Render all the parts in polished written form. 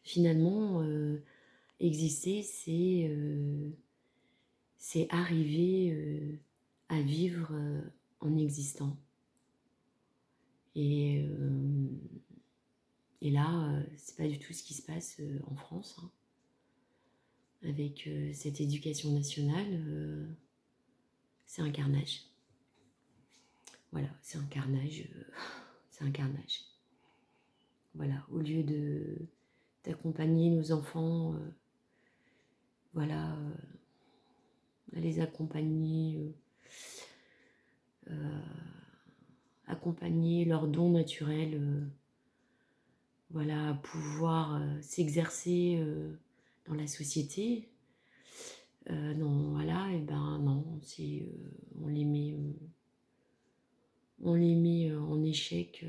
finalement, exister, c'est arriver à vivre en existant. Et, et là, c'est pas du tout ce qui se passe en France, hein, avec cette éducation nationale. C'est un carnage. Voilà, c'est un carnage. C'est un carnage. Voilà, au lieu d'accompagner nos enfants, voilà, à les accompagner, accompagner leurs dons naturels, voilà, à pouvoir s'exercer dans la société. Non, voilà, et ben non, on les met en échec.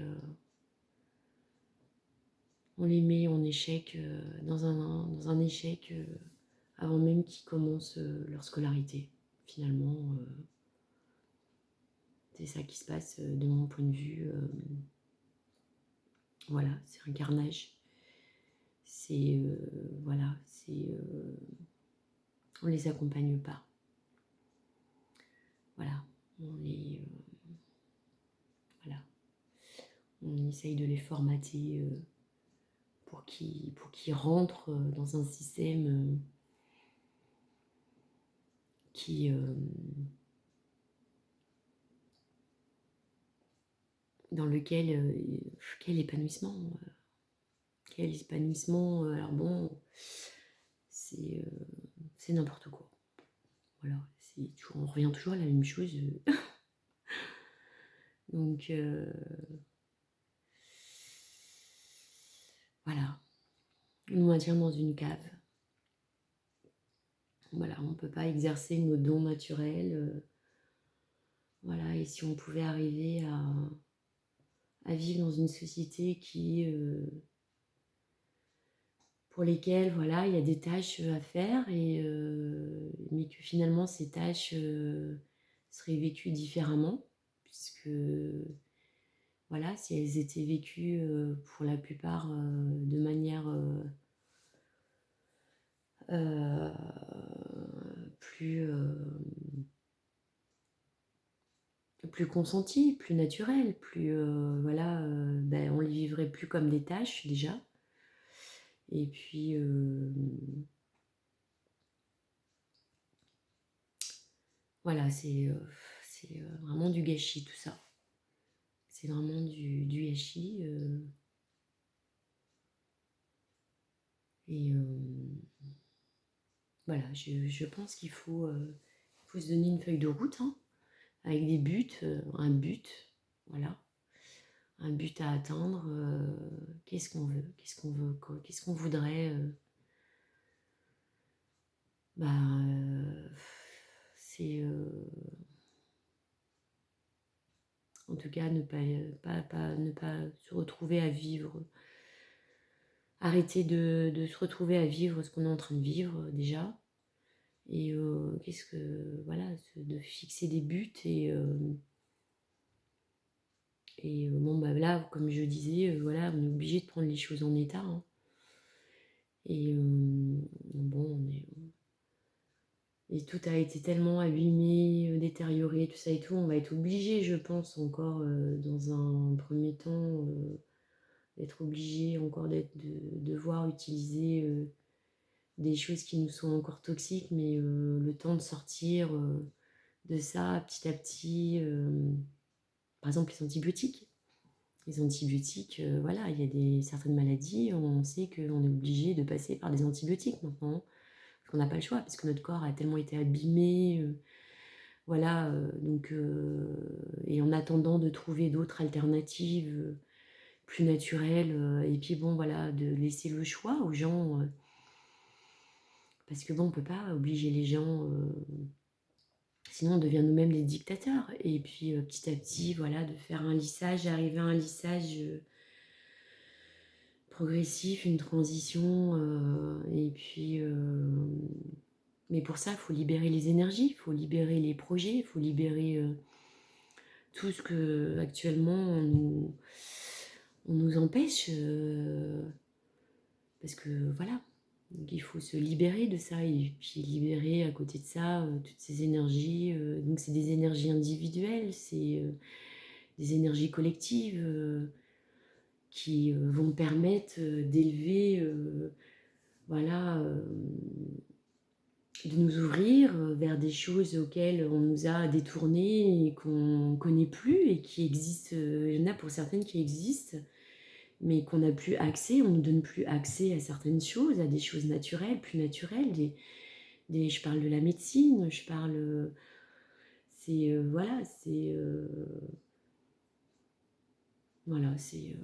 On les met en échec dans un échec avant même qu'ils commencent leur scolarité. Finalement, c'est ça qui se passe de mon point de vue. Voilà, c'est un carnage. C'est voilà, on les accompagne pas. Voilà, voilà, on essaye de les formater pour qu'ils rentrent dans un système qui dans lequel quel épanouissement alors bon, c'est n'importe quoi. Voilà, on revient toujours à la même chose. Donc voilà, on nous maintient dans une cave. Voilà, on ne peut pas exercer nos dons naturels. Voilà, et si on pouvait arriver à vivre dans une société pour lesquelles voilà, il y a des tâches à faire, mais que finalement ces tâches seraient vécues différemment, puisque voilà, si elles étaient vécues pour la plupart de manière plus consentie, plus naturelle, plus voilà, on les vivrait plus comme des tâches déjà. Et puis voilà, c'est vraiment du gâchis tout ça. C'est vraiment du gâchis. Et voilà, je pense qu'il faut se donner une feuille de route, hein, avec des buts, un but, voilà, un but à atteindre. Qu'est-ce qu'on veut, qu'est-ce qu'on voudrait. C'est en tout cas ne pas se retrouver à vivre, arrêter de se retrouver à vivre ce qu'on est en train de vivre déjà. Et voilà, de fixer des buts bon là, comme je disais, voilà, on est obligé de prendre les choses en état, hein. Et bon, et tout a été tellement abîmé, détérioré, tout ça et tout, on va être obligé, je pense, encore dans un premier temps, d'être obligé encore de devoir utiliser des choses qui nous sont encore toxiques, mais le temps de sortir de ça petit à petit. Par exemple, les antibiotiques. Les antibiotiques, voilà, il y a certaines maladies, on sait qu'on est obligé de passer par des antibiotiques maintenant, parce qu'on n'a pas le choix, parce que notre corps a tellement été abîmé, voilà, donc, et en attendant de trouver d'autres alternatives plus naturelles, et puis bon, voilà, de laisser le choix aux gens, parce que bon, on peut pas obliger les gens, sinon on devient nous-mêmes des dictateurs, et puis petit à petit, voilà, de faire un lissage, arriver à un lissage progressif, une transition, et puis mais pour ça il faut libérer les énergies, il faut libérer les projets, il faut libérer tout ce que actuellement on nous empêche, parce que voilà, donc il faut se libérer de ça, et puis libérer à côté de ça toutes ces énergies. Donc c'est des énergies individuelles, c'est des énergies collectives qui vont permettre d'élever, voilà, de nous ouvrir vers des choses auxquelles on nous a détournés et qu'on ne connaît plus et qui existent. Il y en a pour certaines qui existent, mais qu'on n'a plus accès, on ne nous donne plus accès à certaines choses, à des choses naturelles, plus naturelles. Je parle de la médecine, je parle. C'est. Voilà, c'est. Voilà, c'est.